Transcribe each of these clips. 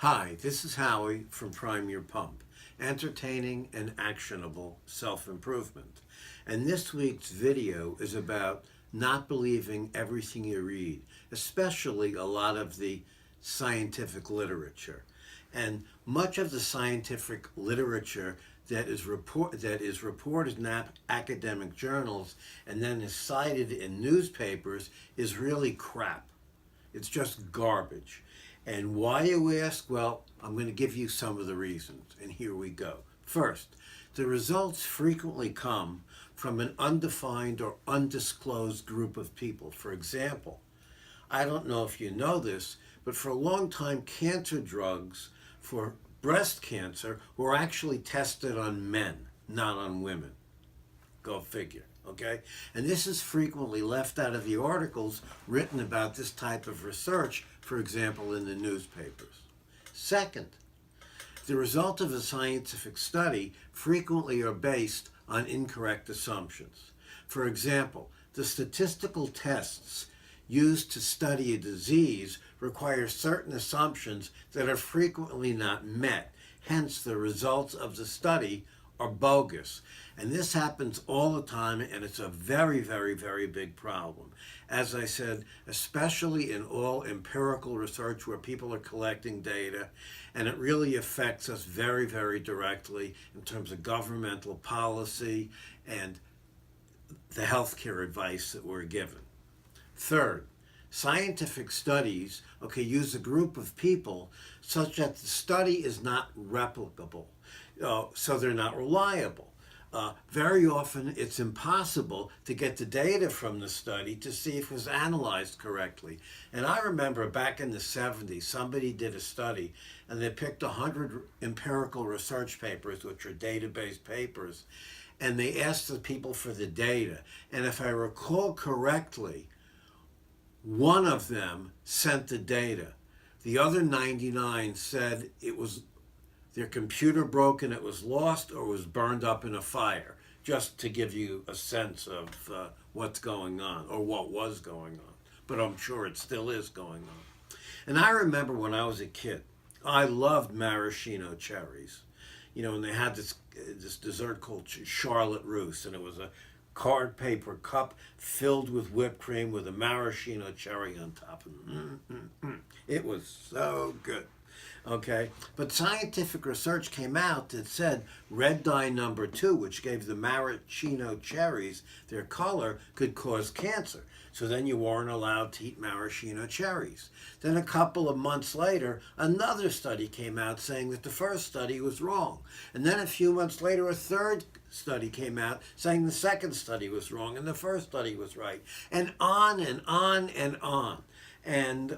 Hi, this is Howie from Prime Your Pump, entertaining and actionable self-improvement. And this week's video is about not believing everything you read, especially a lot of the scientific literature. And much of the scientific literature that is reported in academic journals and then is cited in newspapers is really crap. It's just garbage. And why, you ask? Well, I'm going to give you some of the reasons, and here we go. First, the results frequently come from an undefined or undisclosed group of people. For example, I don't know if you know this, but for a long time, cancer drugs for breast cancer were actually tested on men, not on women. Go figure. Okay? And this is frequently left out of the articles written about this type of research, for example, in the newspapers. Second, the result of a scientific study frequently are based on incorrect assumptions. For example, the statistical tests used to study a disease require certain assumptions that are frequently not met. Hence, the results of the study are bogus. And this happens all the time, and it's a very, very, very big problem. As I said, especially in all empirical research where people are collecting data, and it really affects us very, very directly in terms of governmental policy and the healthcare advice that we're given. Third, scientific studies, use a group of people such that the study is not replicable, so they're not reliable. Very often it's impossible to get the data from the study to see if it was analyzed correctly. And I remember back in the 70s, somebody did a study and they picked 100 empirical research papers, which are database papers, and they asked the people for the data. And if I recall correctly, one of them sent the data. The other 99 said it was their computer broke and it was lost or was burned up in a fire, just to give you a sense of what's going on or what was going on. But I'm sure it still is going on. And I remember when I was a kid, I loved maraschino cherries. And they had this dessert called Charlotte Russe, and it was a card paper cup filled with whipped cream with a maraschino cherry on top. It was so good. Okay, but scientific research came out that said red dye number 2, which gave the maraschino cherries their color, could cause cancer. So then you weren't allowed to eat maraschino cherries. Then a couple of months later, another study came out saying that the first study was wrong. And then a few months later, a third study came out saying the second study was wrong and the first study was right. And on and on and on. And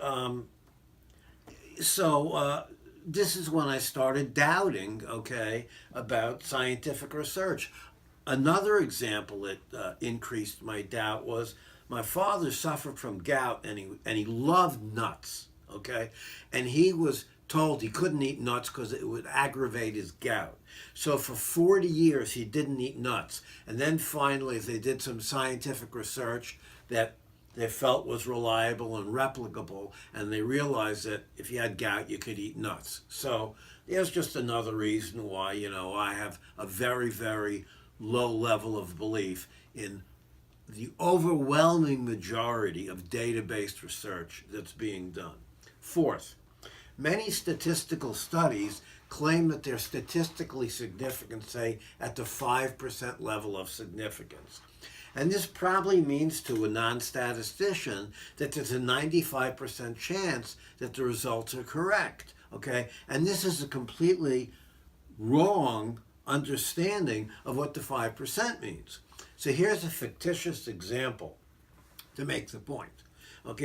this is when I started doubting, about scientific research. Another example that increased my doubt was my father suffered from gout, and he loved nuts, and he was told he couldn't eat nuts because it would aggravate his gout. So for 40 years he didn't eat nuts, and then finally they did some scientific research that they felt was reliable and replicable, and they realized that if you had gout, you could eat nuts. So there's just another reason why, I have a very, very low level of belief in the overwhelming majority of data-based research that's being done. Fourth, many statistical studies claim that they're statistically significant, say, at the 5% level of significance. And this probably means to a non-statistician that there's a 95% chance that the results are correct, And this is a completely wrong understanding of what the 5% means. So here's a fictitious example to make the point.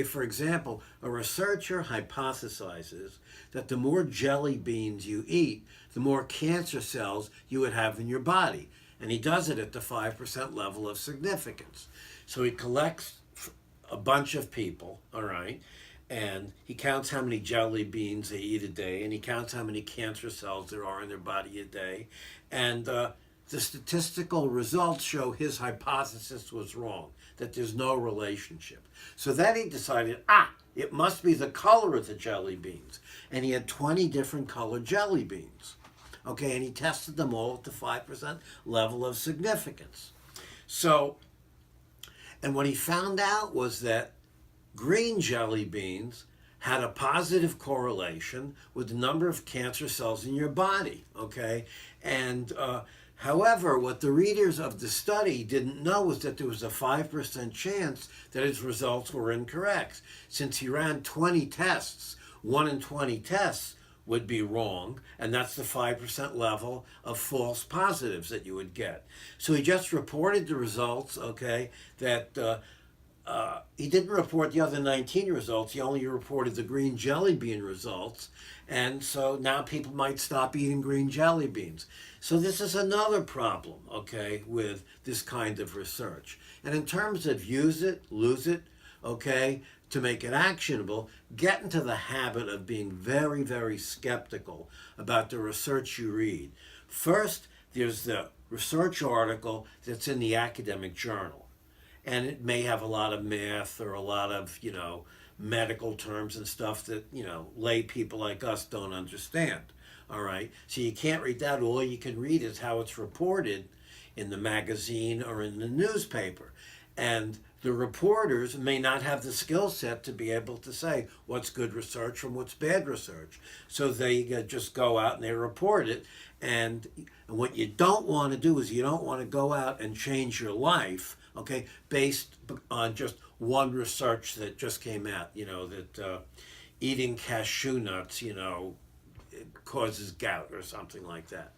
For example, a researcher hypothesizes that the more jelly beans you eat, the more cancer cells you would have in your body. And he does it at the 5% level of significance. So he collects a bunch of people, and he counts how many jelly beans they eat a day, and he counts how many cancer cells there are in their body a day. And the statistical results show his hypothesis was wrong, that there's no relationship. So then he decided, it must be the color of the jelly beans. And he had 20 different colored jelly beans. Okay, and he tested them all at the 5% level of significance. So, and what he found out was that green jelly beans had a positive correlation with the number of cancer cells in your body, okay? And however, what the readers of the study didn't know was that there was a 5% chance that his results were incorrect. Since he ran 20 tests, 1 in 20 tests would be wrong, and that's the 5% level of false positives that you would get. So he just reported the results, okay, that he didn't report the other 19 results. He only reported the green jelly bean results. And so now people might stop eating green jelly beans. So this is another problem, okay, with this kind of research. And in terms of use it, lose it, okay, to make it actionable, get into the habit of being very, very skeptical about the research you read. First, there's the research article that's in the academic journal. And it may have a lot of math or a lot of, medical terms and stuff that, lay people like us don't understand. All right. So you can't read that. All you can read is how it's reported in the magazine or in the newspaper. And the reporters may not have the skill set to be able to say what's good research from what's bad research. So they just go out and they report it. And what you don't want to do is you don't want to go out and change your life, okay, based on just one research that just came out, that eating cashew nuts, causes gout or something like that.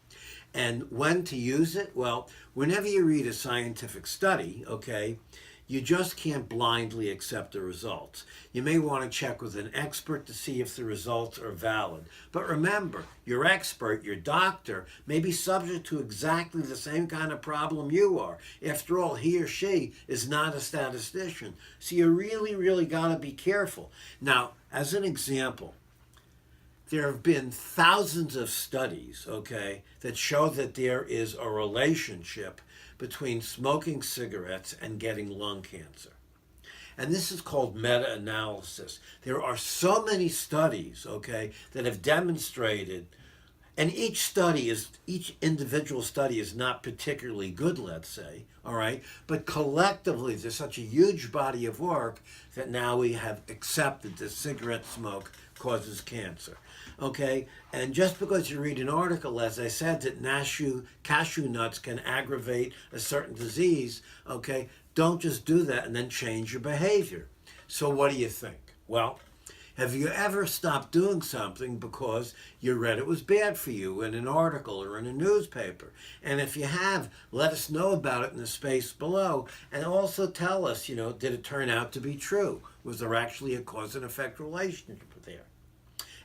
And when to use it? Well, whenever you read a scientific study, okay, you just can't blindly accept the results. You may want to check with an expert to see if the results are valid. But remember, your expert, your doctor, may be subject to exactly the same kind of problem you are. After all, he or she is not a statistician. So you really, really got to be careful. Now, as an example, there have been thousands of studies, okay, that show that there is a relationship between smoking cigarettes and getting lung cancer. And this is called meta-analysis. There are so many studies, okay, that have demonstrated, and each individual study is not particularly good, let's say, all right, but collectively there's such a huge body of work that now we have accepted that cigarette smoke causes cancer. Okay, and just because you read an article, as I said, that cashew nuts can aggravate a certain disease, okay, don't just do that and then change your behavior. So what do you think? Well, have you ever stopped doing something because you read it was bad for you in an article or in a newspaper? And if you have, let us know about it in the space below. And also tell us, did it turn out to be true? Was there actually a cause and effect relationship there?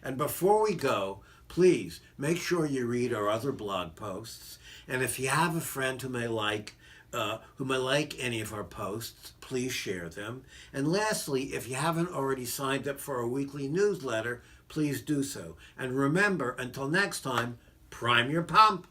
And before we go, please make sure you read our other blog posts. And if you have a friend who may like any of our posts, please share them. And lastly, if you haven't already signed up for our weekly newsletter, please do so. And remember, until next time, prime your pump.